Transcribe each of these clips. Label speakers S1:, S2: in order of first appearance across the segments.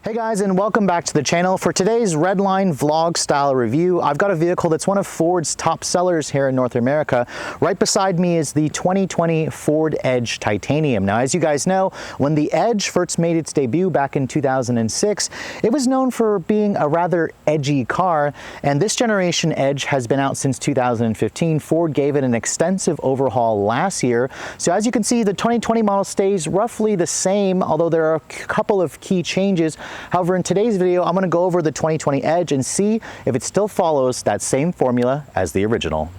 S1: Hey guys, and welcome back to the channel. For today's Redline vlog style review, I've got a vehicle that's one of Ford's top sellers here in North America. Right beside me is the 2020 Ford Edge Titanium. Now, as you guys know, when the Edge first made its debut back in 2006, it was known for being a rather edgy car, and this generation Edge has been out since 2015. Ford gave it an extensive overhaul last year. So as you can see, the 2020 model stays roughly the same, although there are a couple of key changes. However, in today's video, I'm going to go over the 2020 Edge and see if it still follows that same formula as the original.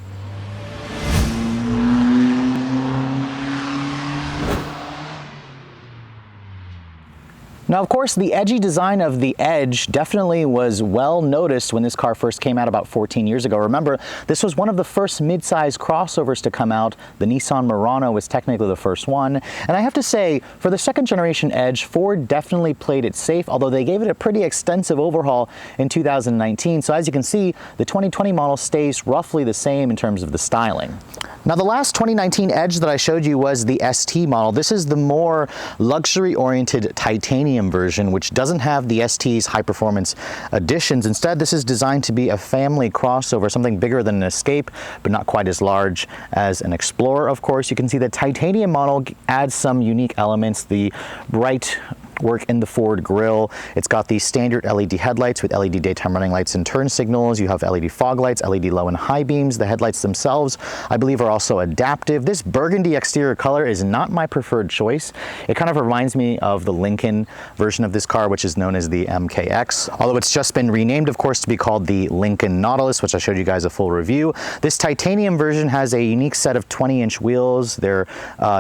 S1: Now, of course, the edgy design of the Edge definitely was well noticed when this car first came out about 14 years ago. Remember, this was one of the first mid-size crossovers to come out. The Nissan Murano was technically the first one. And I have to say, for the second generation Edge, Ford definitely played it safe, although they gave it a pretty extensive overhaul in 2019. So as you can see, the 2020 model stays roughly the same in terms of the styling. Now, the last 2019 Edge that I showed you was the ST model. This is the more luxury-oriented titanium version, which doesn't have the ST's high-performance additions. Instead, this is designed to be a family crossover, something bigger than an Escape, but not quite as large as an Explorer, of course. You can see the titanium model adds some unique elements. The bright work in the Ford grille. It's got the standard LED headlights with LED daytime running lights and turn signals. You have LED fog lights, LED low and high beams. The headlights themselves, I believe, are also adaptive. This burgundy exterior color is not my preferred choice. It kind of reminds me of the Lincoln version of this car, which is known as the MKX, although it's just been renamed, of course, to be called the Lincoln Nautilus, which I showed you guys a full review. This titanium version has a unique set of 20-inch wheels. They're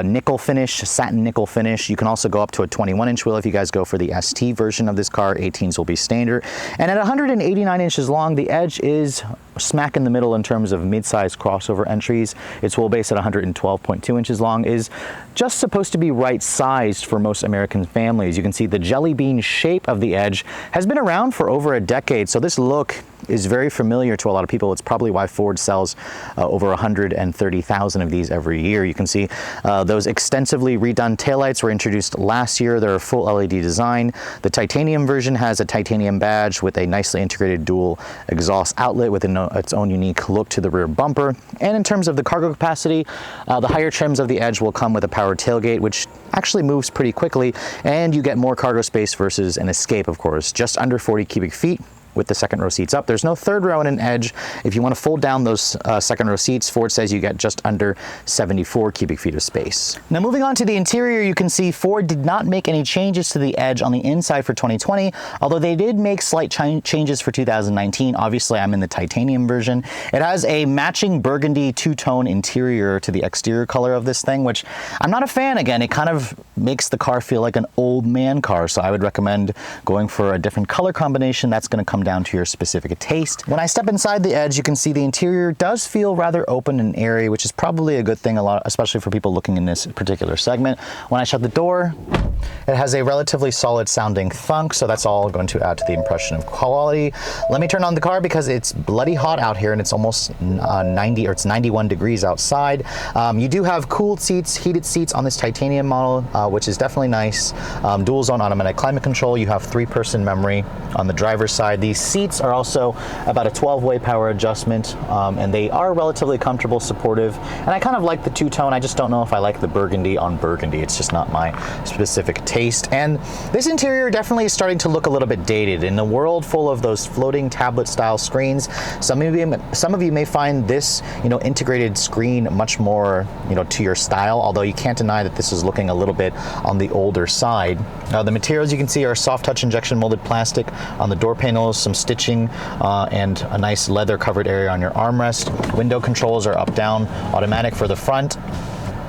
S1: nickel finish, satin nickel finish. You can also go up to a 21-inch wheel if you guys go for the ST version of this car. 18s will be standard. And at 189 inches long, the Edge is smack in the middle in terms of mid-size crossover entries. Its wheelbase at 112.2 inches long is just supposed to be right-sized for most American families. You can see the jelly bean shape of the Edge has been around for over a decade, so this look is very familiar to a lot of people. It's probably why Ford sells over 130,000 of these every year. You can see those extensively redone taillights were introduced last year. They're a full LED design. The titanium version has a titanium badge with a nicely integrated dual exhaust outlet with its own unique look to the rear bumper. And in terms of the cargo capacity, the higher trims of the Edge will come with a power tailgate, which actually moves pretty quickly, and you get more cargo space versus an Escape, of course, just under 40 cubic feet. With the second row seats up. There's no third row in an Edge. If you want to fold down those second row seats, Ford says you get just under 74 cubic feet of space. Now, moving on to the interior, you can see Ford did not make any changes to the Edge on the inside for 2020, although they did make slight changes for 2019. Obviously, I'm in the titanium version. It has a matching burgundy two-tone interior to the exterior color of this thing, which I'm not a fan. Again, it kind of makes the car feel like an old man car, so I would recommend going for a different color combination. That's going to come down to your specific taste. When I step inside the Edge, you can see the interior does feel rather open and airy, which is probably a good thing, especially for people looking in this particular segment. When I shut the door, it has a relatively solid sounding thunk, so that's all going to add to the impression of quality. Let me turn on the car because it's bloody hot out here and it's almost it's 91 degrees outside. You do have cooled seats, heated seats on this titanium model, which is definitely nice. Dual zone automatic climate control. You have 3-person memory on the driver's side. These seats are also about a 12-way power adjustment, and they are relatively comfortable, supportive, and I kind of like the two-tone. I just don't know if I like the burgundy on burgundy. It's just not my specific taste. And this interior definitely is starting to look a little bit dated. In a world full of those floating tablet-style screens, some of you may find this, integrated screen much more, to your style, although you can't deny that this is looking a little bit on the older side. The materials you can see are soft touch injection molded plastic on the door panels, some stitching, and a nice leather covered area on your armrest. Window controls are up down automatic for the front.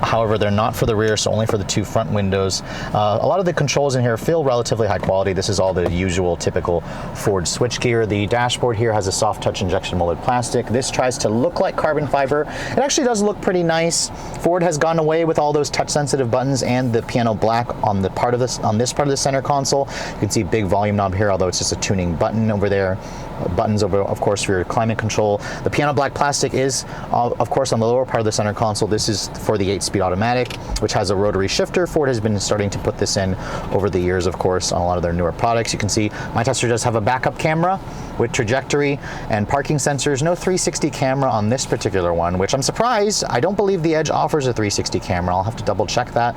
S1: However, they're not for the rear, so only for the 2 front windows. A lot of the controls in here feel relatively high quality. This is all the usual typical Ford switchgear. The dashboard here has a soft touch injection molded plastic. This tries to look like carbon fiber. It actually does look pretty nice. Ford has gone away with all those touch sensitive buttons and the piano black on this part of the center console. You can see big volume knob here, although it's just a tuning button over there. buttons over, of course, for your climate control. The piano black plastic is, of course, on the lower part of the center console. This is for the 8-speed automatic, which has a rotary shifter. Ford has been starting to put this in over the years, of course, on a lot of their newer products. You can see my Tester does have a backup camera with trajectory and parking sensors. No 360 camera on this particular one, which I'm surprised. I don't believe the Edge offers a 360 camera. I'll have to double check that.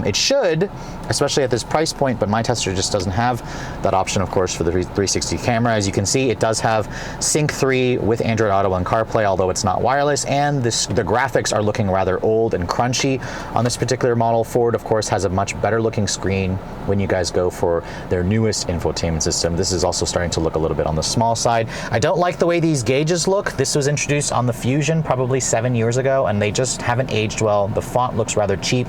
S1: It should, especially at this price point, but my Tester just doesn't have that option, of course, for the 360 camera. As you can see, it does have Sync 3 with Android Auto and CarPlay, although it's not wireless, and the graphics are looking rather old and crunchy on this particular model. Ford, of course, has a much better looking screen when you guys go for their newest infotainment system. This is also starting to look a little bit on the small side. I don't like the way these gauges look. This was introduced on the Fusion probably 7 years ago, and they just haven't aged well. The font looks rather cheap.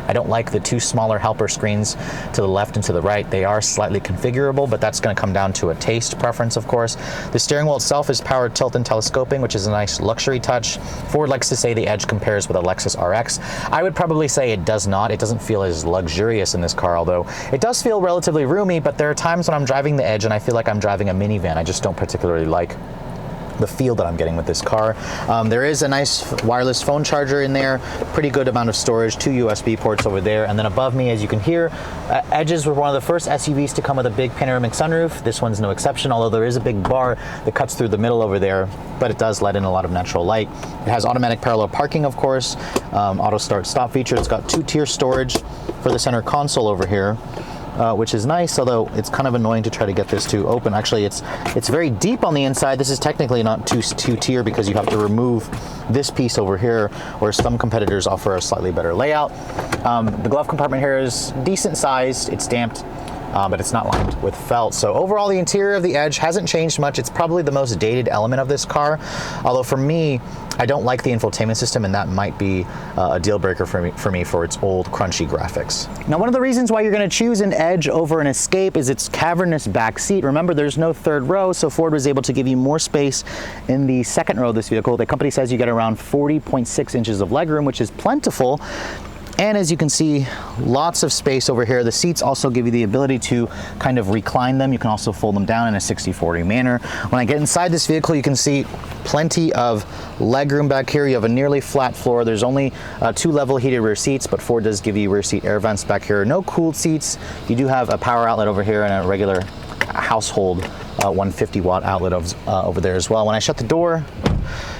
S1: I don't like the two smaller helper screens to the left and to the right. They are slightly configurable, but that's going to come down to a taste preference, of course. The steering wheel itself is powered tilt and telescoping, which is a nice luxury touch. Ford likes to say the Edge compares with a Lexus RX. I would probably say it does not. It doesn't feel as luxurious in this car, although it does feel relatively roomy, but there are times when I'm driving the Edge and I feel like I'm driving a minivan. I just don't particularly like the feel that I'm getting with this car. There is a nice wireless phone charger in there, pretty good amount of storage, 2 USB ports over there, and then above me, as you can hear, Edges were one of the first SUVs to come with a big panoramic sunroof. This one's no exception, although there is a big bar that cuts through the middle over there, but it does let in a lot of natural light. It has automatic parallel parking, of course, auto start stop feature. It's got 2-tier storage for the center console over here, which is nice, although it's kind of annoying to try to get this to open. Actually, it's very deep on the inside. This is technically not two-tier because you have to remove this piece over here, where some competitors offer a slightly better layout. The glove compartment here is decent sized. It's damped, but it's not lined with felt. So overall, the interior of the Edge hasn't changed much. It's probably the most dated element of this car, although for me, I don't like the infotainment system, and that might be a deal breaker for me for its old crunchy graphics. Now, one of the reasons why you're going to choose an Edge over an Escape is its cavernous back seat. Remember, there's no third row, so Ford was able to give you more space in the second row of this vehicle. The company says you get around 40.6 inches of legroom, which is plentiful. And as you can see, lots of space over here. The seats also give you the ability to kind of recline them. You can also fold them down in a 60/40 manner. When I get inside this vehicle, you can see plenty of legroom back here. You have a nearly flat floor. There's only 2 level heated rear seats, but Ford does give you rear seat air vents back here. No cooled seats. You do have a power outlet over here and a regular household 150 watt outlet over there as well. When I shut the door,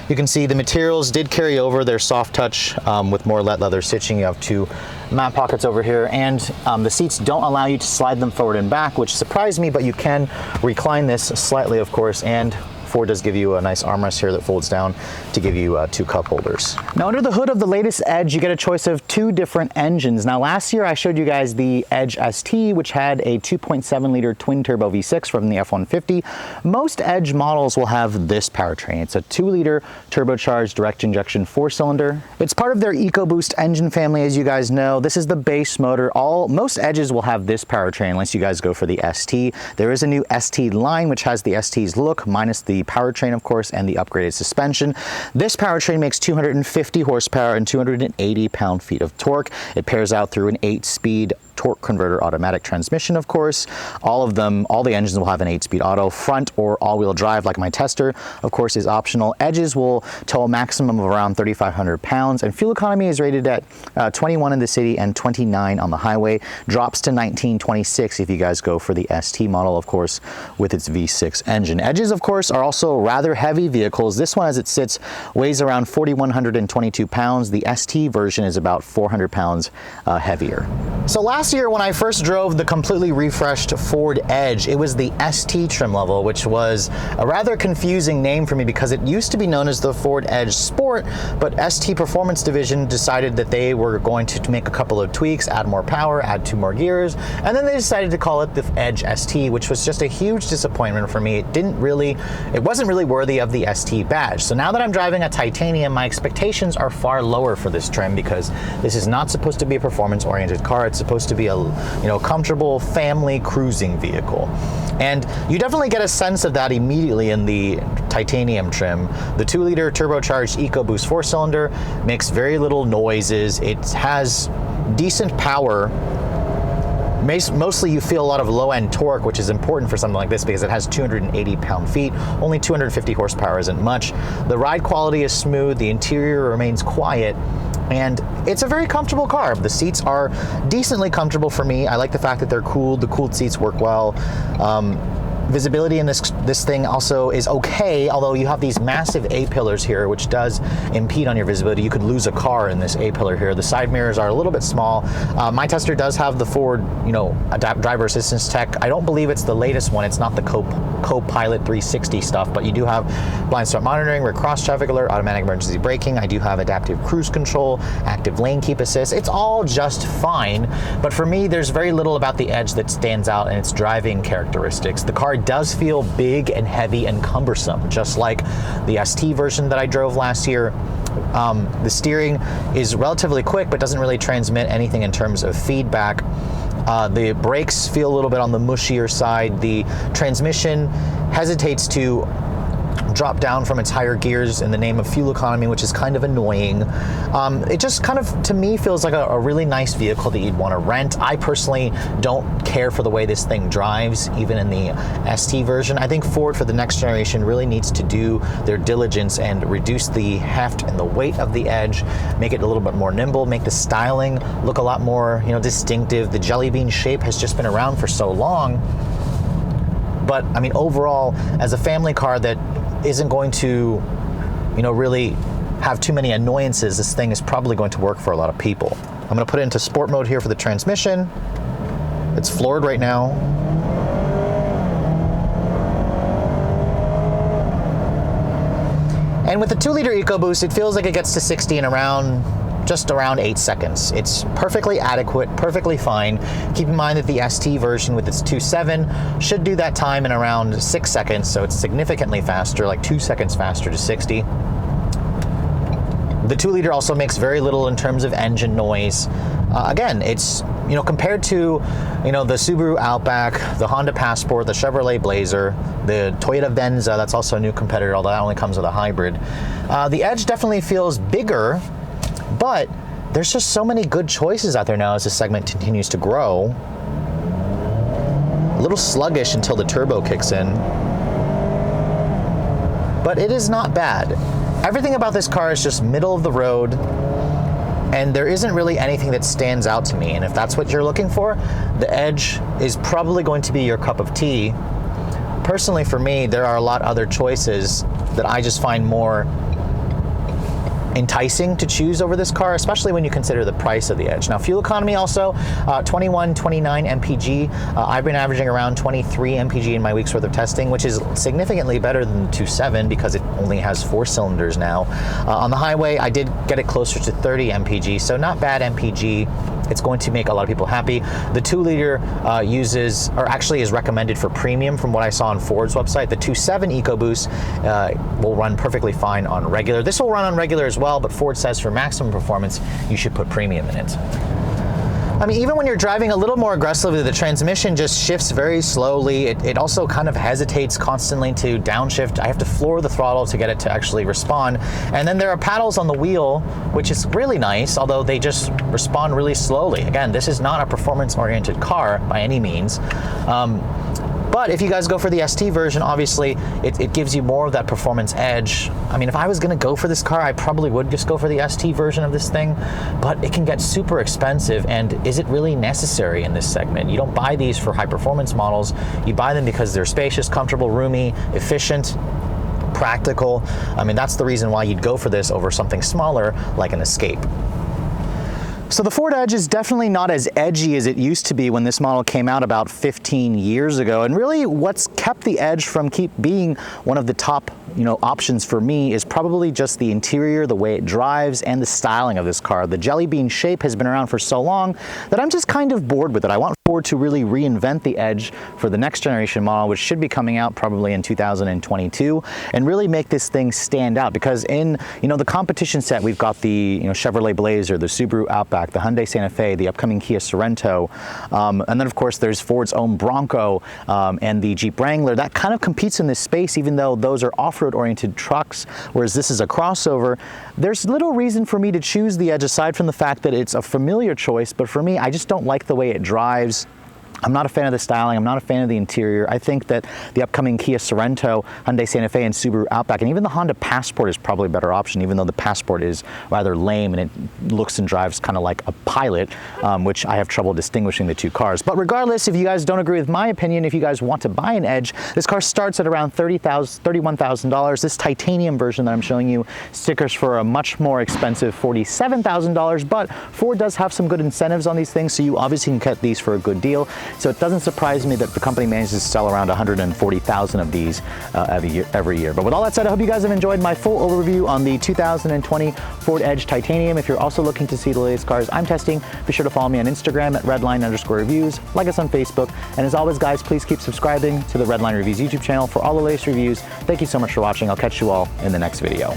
S1: you can see the materials did carry over. They're soft touch with more leather stitching. You have 2 mat pockets over here, and the seats don't allow you to slide them forward and back, which surprised me, but you can recline this slightly, of course, and Ford does give you a nice armrest here that folds down to give you 2 cup holders. Now, under the hood of the latest Edge, you get a choice of 2 different engines. Now, last year I showed you guys the Edge ST, which had a 2.7 liter twin turbo V6 from the F-150. Most Edge models will have this powertrain. It's a 2 liter turbocharged direct injection 4-cylinder. It's part of their EcoBoost engine family, as you guys know. This is the base motor. Most Edges will have this powertrain unless you guys go for the ST. There is a new ST line, which has the ST's look minus the powertrain, of course, and the upgraded suspension. This powertrain makes 250 horsepower and 280 pound-feet of torque. It pairs out through an 8-speed torque converter automatic transmission, of course. All the engines will have an 8-speed auto. Front or all-wheel drive, like my Tester, of course, is optional. Edges will tow a maximum of around 3,500 pounds, and fuel economy is rated at 21 in the city and 29 on the highway. Drops to 19.26 if you guys go for the ST model, of course, with its V6 engine. Edges, of course, are also rather heavy vehicles. This one, as it sits, weighs around 4,122 pounds. The ST version is about 400 pounds heavier. So last year, when I first drove the completely refreshed Ford Edge, it was the ST trim level, which was a rather confusing name for me because it used to be known as the Ford Edge Sport, but ST Performance Division decided that they were going to make a couple of tweaks, add more power, add 2 more gears, and then they decided to call it the Edge ST, which was just a huge disappointment for me. It wasn't really worthy of the ST badge. So now that I'm driving a titanium, my expectations are far lower for this trim because this is not supposed to be a performance-oriented car. It's supposed to be a comfortable family cruising vehicle. And you definitely get a sense of that immediately in the titanium trim. The 2 liter turbocharged EcoBoost 4-cylinder makes very little noises. It has decent power Mostly you feel a lot of low-end torque, which is important for something like this because it has 280 pound-feet. Only 250 horsepower isn't much. The ride quality is smooth, the interior remains quiet, and it's a very comfortable car. The seats are decently comfortable for me. I like the fact that they're cooled. The cooled seats work well. Visibility in this thing also is okay, although you have these massive A-pillars here, which does impede on your visibility. You could lose a car in this A-pillar here. The side mirrors are a little bit small. My tester does have the forward, driver assistance tech. I don't believe it's the latest one. It's not the Co-Pilot 360 stuff, but you do have blind spot monitoring, rear cross traffic alert, automatic emergency braking. I do have adaptive cruise control, active lane keep assist. It's all just fine, but for me, there's very little about the Edge that stands out in its driving characteristics. The car does feel big and heavy and cumbersome, just like the ST version that I drove last year. The steering is relatively quick, but doesn't really transmit anything in terms of feedback. The brakes feel a little bit on the mushier side. The transmission hesitates to drop down from its higher gears in the name of fuel economy, which is kind of annoying. It just kind of, to me, feels like a really nice vehicle that you'd want to rent. I personally don't care for the way this thing drives, even in the ST version. I think Ford for the next generation really needs to do their diligence and reduce the heft and the weight of the Edge, make it a little bit more nimble, make the styling look a lot more, distinctive. The jelly bean shape has just been around for so long. But I mean, overall, as a family car that isn't going to, really have too many annoyances, this thing is probably going to work for a lot of people. I'm going to put it into sport mode here for the transmission. It's floored right now. And with the 2-liter EcoBoost, it feels like it gets to 60 in just around 8 seconds. It's perfectly adequate, perfectly fine. Keep in mind that the ST version with its 2.7 should do that time in around 6 seconds, so it's significantly faster, like 2 seconds faster to 60. The 2-liter also makes very little in terms of engine noise. Again, it's, compared to, the Subaru Outback, the Honda Passport, the Chevrolet Blazer, the Toyota Venza, that's also a new competitor, although that only comes with a hybrid. The Edge definitely feels bigger, but there's just so many good choices out there now as this segment continues to grow. A little sluggish until the turbo kicks in, but it is not bad. Everything about this car is just middle of the road, and there isn't really anything that stands out to me. And if that's what you're looking for, the Edge is probably going to be your cup of tea. Personally, for me, there are a lot of other choices that I just find more enticing to choose over this car, especially when you consider the price of the Edge. Now, fuel economy also, 29 mpg. I've been averaging around 23 mpg in my week's worth of testing, which is significantly better than the 2.7 because it only has 4 cylinders now. On the highway, I did get it closer to 30 mpg, so not bad mpg. It's going to make a lot of people happy. The 2-liter is recommended for premium from what I saw on Ford's website. The 2.7 EcoBoost will run perfectly fine on regular. This will run on regular as well, but Ford says for maximum performance, you should put premium in it. I mean, even when you're driving a little more aggressively, the transmission just shifts very slowly. It also kind of hesitates constantly to downshift. I have to floor the throttle to get it to actually respond. And then there are paddles on the wheel, which is really nice, although they just respond really slowly. Again, this is not a performance-oriented car by any means. But if you guys go for the ST version, obviously, it gives you more of that performance edge. I mean, if I was going to go for this car, I probably would just go for the ST version of this thing, but it can get super expensive, and is it really necessary in this segment? You don't buy these for high-performance models. You buy them because they're spacious, comfortable, roomy, efficient, practical. I mean, that's the reason why you'd go for this over something smaller like an Escape. So the Ford Edge is definitely not as edgy as it used to be when this model came out about 15 years ago. And really what's kept the Edge from being one of the top options for me is probably just the interior, the way it drives, and the styling of this car. The jelly bean shape has been around for so long that I'm just kind of bored with it. I want Ford to really reinvent the Edge for the next generation model, which should be coming out probably in 2022, and really make this thing stand out. Because in the competition set, we've got the Chevrolet Blazer, the Subaru Outback, the Hyundai Santa Fe, the upcoming Kia Sorento, and then of course there's Ford's own Bronco and the Jeep Wrangler. That kind of competes in this space, even though those are off-road oriented trucks, whereas this is a crossover. There's little reason for me to choose the Edge aside from the fact that it's a familiar choice, but for me, I just don't like the way it drives. I'm not a fan of the styling. I'm not a fan of the interior. I think that the upcoming Kia Sorento, Hyundai Santa Fe, and Subaru Outback, and even the Honda Passport is probably a better option, even though the Passport is rather lame and it looks and drives kind of like a Pilot, which I have trouble distinguishing the two cars. But regardless, if you guys don't agree with my opinion, if you guys want to buy an Edge, this car starts at around $31,000. This titanium version that I'm showing you stickers for a much more expensive $47,000, but Ford does have some good incentives on these things, so you obviously can get these for a good deal. So it doesn't surprise me that the company manages to sell around 140,000 of these every year. But with all that said, I hope you guys have enjoyed my full overview on the 2020 Ford Edge Titanium. If you're also looking to see the latest cars I'm testing, be sure to follow me on Instagram at redline_reviews, like us on Facebook, and as always, guys, please keep subscribing to the Redline Reviews YouTube channel for all the latest reviews. Thank you so much for watching. I'll catch you all in the next video.